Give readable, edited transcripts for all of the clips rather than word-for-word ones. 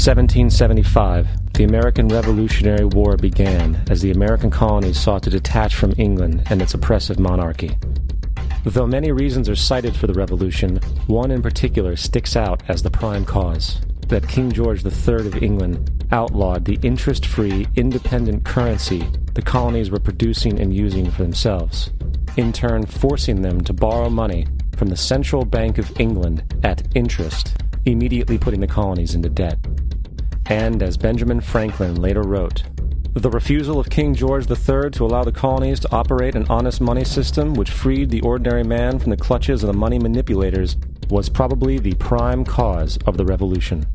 1775, the American Revolutionary War began as the American colonies sought to detach from England and its oppressive monarchy. Though many reasons are cited for the revolution, one in particular sticks out as the prime cause: that King George III of England outlawed the interest-free, independent currency the colonies were producing and using for themselves, in turn forcing them to borrow money from the Central Bank of England at interest, immediately putting the colonies into debt. And as Benjamin Franklin later wrote, the refusal of King George III to allow the colonies to operate an honest money system which freed the ordinary man from the clutches of the money manipulators was probably the prime cause of the revolution.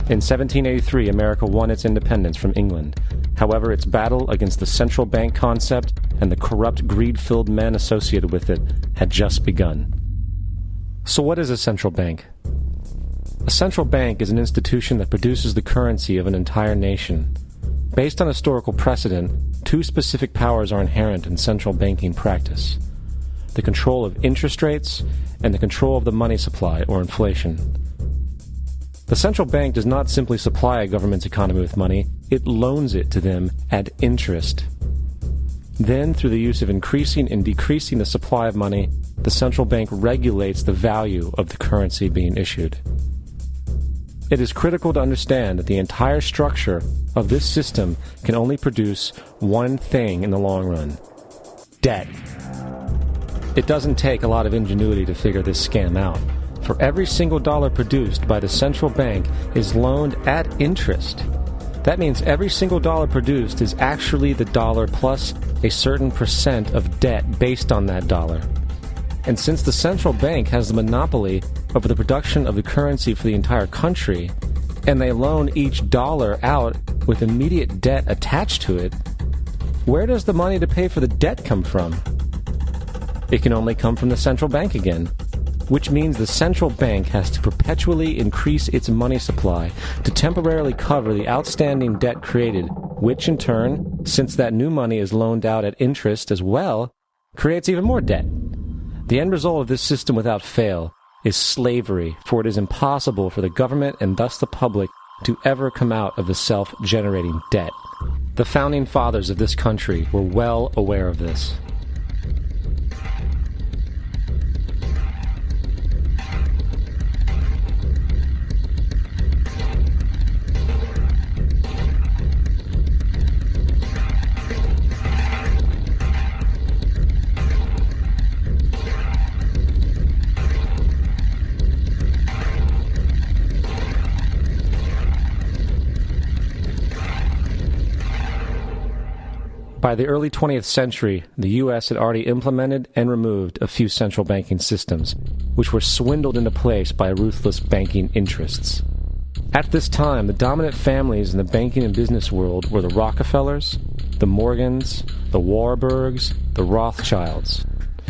In 1783, America won its independence from England. However, its battle against the central bank concept and the corrupt, greed-filled men associated with it had just begun. So what is a central bank? A central bank is an institution that produces the currency of an entire nation. Based on historical precedent, two specific powers are inherent in central banking practice: the control of interest rates and the control of the money supply, or inflation. The central bank does not simply supply a government's economy with money, it loans it to them at interest. Then, through the use of increasing and decreasing the supply of money, the central bank regulates the value of the currency being issued. It is critical to understand that the entire structure of this system can only produce one thing in the long run: debt. It doesn't take a lot of ingenuity to figure this scam out. For every single dollar produced by the central bank is loaned at interest. That means every single dollar produced is actually the dollar plus a certain percent of debt based on that dollar. And since the central bank has the monopoly over the production of the currency for the entire country, and they loan each dollar out with immediate debt attached to it, where does the money to pay for the debt come from? It can only come from the central bank again, which means the central bank has to perpetually increase its money supply to temporarily cover the outstanding debt created, which in turn, since that new money is loaned out at interest as well, creates even more debt. The end result of this system without fail is slavery, for it is impossible for the government and thus the public to ever come out of the self-generating debt. The founding fathers of this country were well aware of this. By the early 20th century, the U.S. had already implemented and removed a few central banking systems, which were swindled into place by ruthless banking interests. At this time, the dominant families in the banking and business world were the Rockefellers, the Morgans, the Warburgs, the Rothschilds.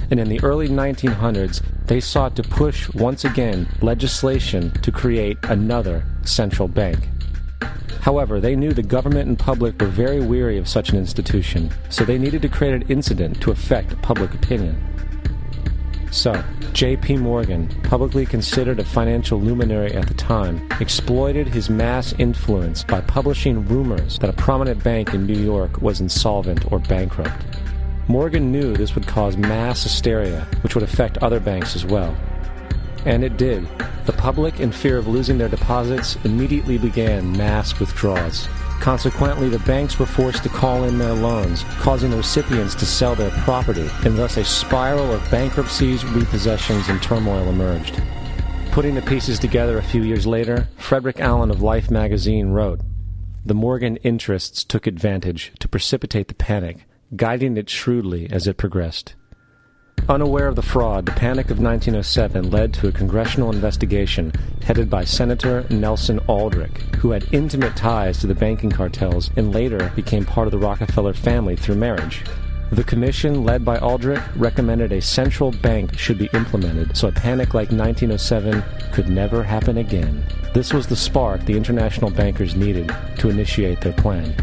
And in the early 1900s, they sought to push once again legislation to create another central bank. However, they knew the government and public were very weary of such an institution, so they needed to create an incident to affect public opinion. So, J.P. Morgan, publicly considered a financial luminary at the time, exploited his mass influence by publishing rumors that a prominent bank in New York was insolvent or bankrupt. Morgan knew this would cause mass hysteria, which would affect other banks as well. And it did. The public, in fear of losing their deposits, immediately began mass withdrawals. Consequently, the banks were forced to call in their loans, causing the recipients to sell their property, and thus a spiral of bankruptcies, repossessions, and turmoil emerged. Putting the pieces together a few years later, Frederick Allen of Life magazine wrote, "The Morgan interests took advantage to precipitate the panic, guiding it shrewdly as it progressed." Unaware of the fraud, the Panic of 1907 led to a congressional investigation headed by Senator Nelson Aldrich, who had intimate ties to the banking cartels and later became part of the Rockefeller family through marriage. The commission, led by Aldrich, recommended a central bank should be implemented so a panic like 1907 could never happen again. This was the spark the international bankers needed to initiate their plan.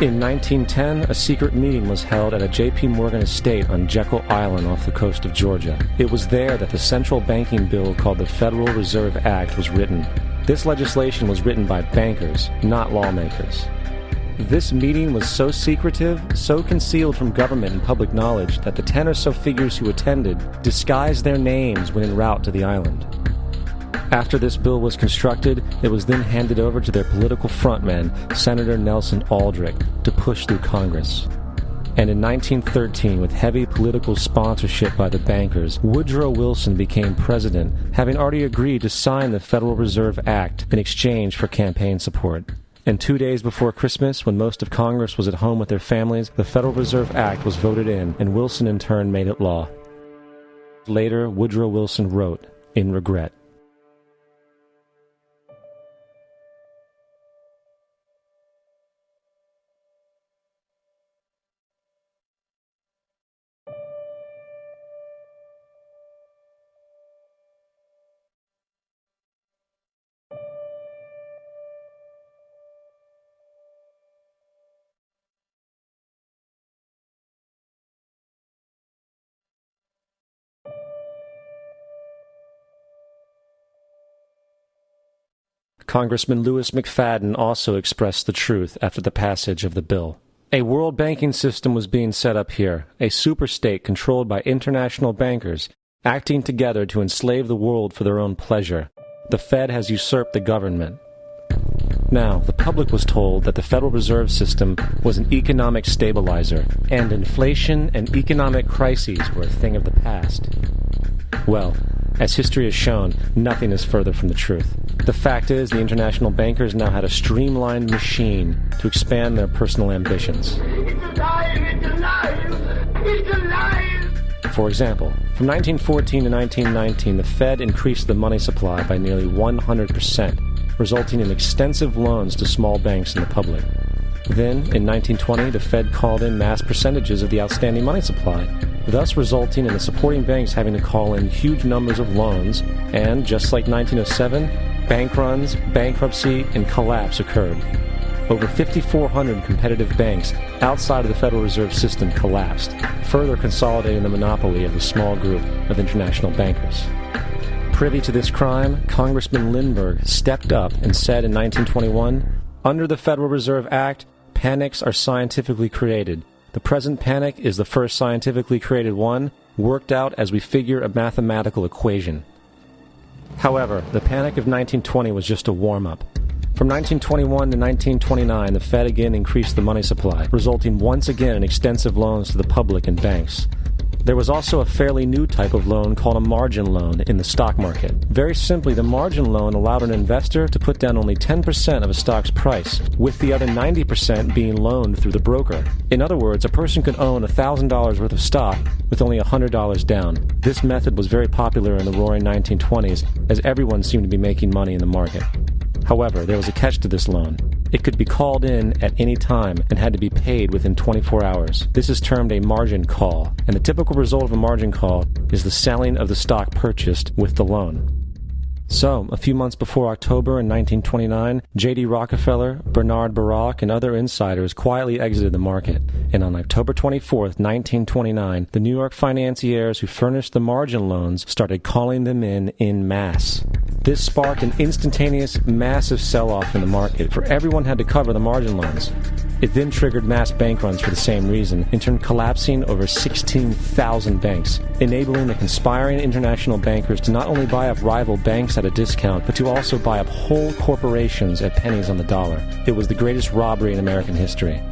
In 1910, a secret meeting was held at a J.P. Morgan estate on Jekyll Island off the coast of Georgia. It was there that the central banking bill called the Federal Reserve Act was written. This legislation was written by bankers, not lawmakers. This meeting was so secretive, so concealed from government and public knowledge that the 10 or so figures who attended disguised their names when en route to the island. After this bill was constructed, it was then handed over to their political frontman, Senator Nelson Aldrich, to push through Congress. And in 1913, with heavy political sponsorship by the bankers, Woodrow Wilson became president, having already agreed to sign the Federal Reserve Act in exchange for campaign support. And 2 days before Christmas, when most of Congress was at home with their families, the Federal Reserve Act was voted in, and Wilson in turn made it law. Later, Woodrow Wilson wrote, in regret, Congressman Louis McFadden also expressed the truth after the passage of the bill. A world banking system was being set up here, a superstate controlled by international bankers, acting together to enslave the world for their own pleasure. The Fed has usurped the government. Now, the public was told that the Federal Reserve System was an economic stabilizer, and inflation and economic crises were a thing of the past. Well, as history has shown, nothing is further from the truth. The fact is, the international bankers now had a streamlined machine to expand their personal ambitions. It's alive! It's alive! It's alive! For example, from 1914 to 1919, the Fed increased the money supply by nearly 100%, resulting in extensive loans to small banks and the public. Then, in 1920, the Fed called in mass percentages of the outstanding money supply, thus resulting in the supporting banks having to call in huge numbers of loans, and, just like 1907, bank runs, bankruptcy, and collapse occurred. Over 5,400 competitive banks outside of the Federal Reserve System collapsed, further consolidating the monopoly of the small group of international bankers. Privy to this crime, Congressman Lindbergh stepped up and said in 1921, "Under the Federal Reserve Act, panics are scientifically created. The present panic is the first scientifically created one, worked out as we figure a mathematical equation." However, the panic of 1920 was just a warm-up. From 1921 to 1929, the Fed again increased the money supply, resulting once again in extensive loans to the public and banks. There was also a fairly new type of loan called a margin loan in the stock market. Very simply, the margin loan allowed an investor to put down only 10% of a stock's price, with the other 90% being loaned through the broker. In other words, a person could own $1,000 worth of stock with only $100 down. This method was very popular in the roaring 1920s, as everyone seemed to be making money in the market. However, there was a catch to this loan. It could be called in at any time and had to be paid within 24 hours. This is termed a margin call, and the typical result of a margin call is the selling of the stock purchased with the loan. So, a few months before October in 1929, J.D. Rockefeller, Bernard Baruch, and other insiders quietly exited the market, and on October 24, 1929, the New York financiers who furnished the margin loans started calling them in masse. This sparked an instantaneous, massive sell-off in the market, for everyone had to cover the margin loans. It then triggered mass bank runs for the same reason, in turn collapsing over 16,000 banks, enabling the conspiring international bankers to not only buy up rival banks at a discount, but to also buy up whole corporations at pennies on the dollar. It was the greatest robbery in American history.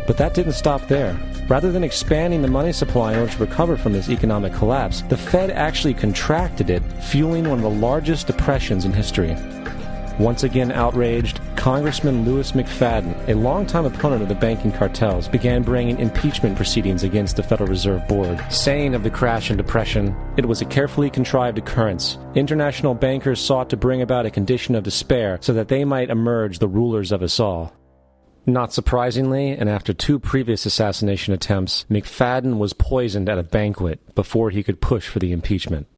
But that didn't stop there. Rather than expanding the money supply in order to recover from this economic collapse, the Fed actually contracted it, fueling one of the largest depressions in history. Once again outraged, Congressman Louis McFadden, a longtime opponent of the banking cartels, began bringing impeachment proceedings against the Federal Reserve Board, saying of the crash and depression, "It was a carefully contrived occurrence. International bankers sought to bring about a condition of despair so that they might emerge the rulers of us all." Not surprisingly, and after 2 previous assassination attempts, McFadden was poisoned at a banquet before he could push for the impeachment.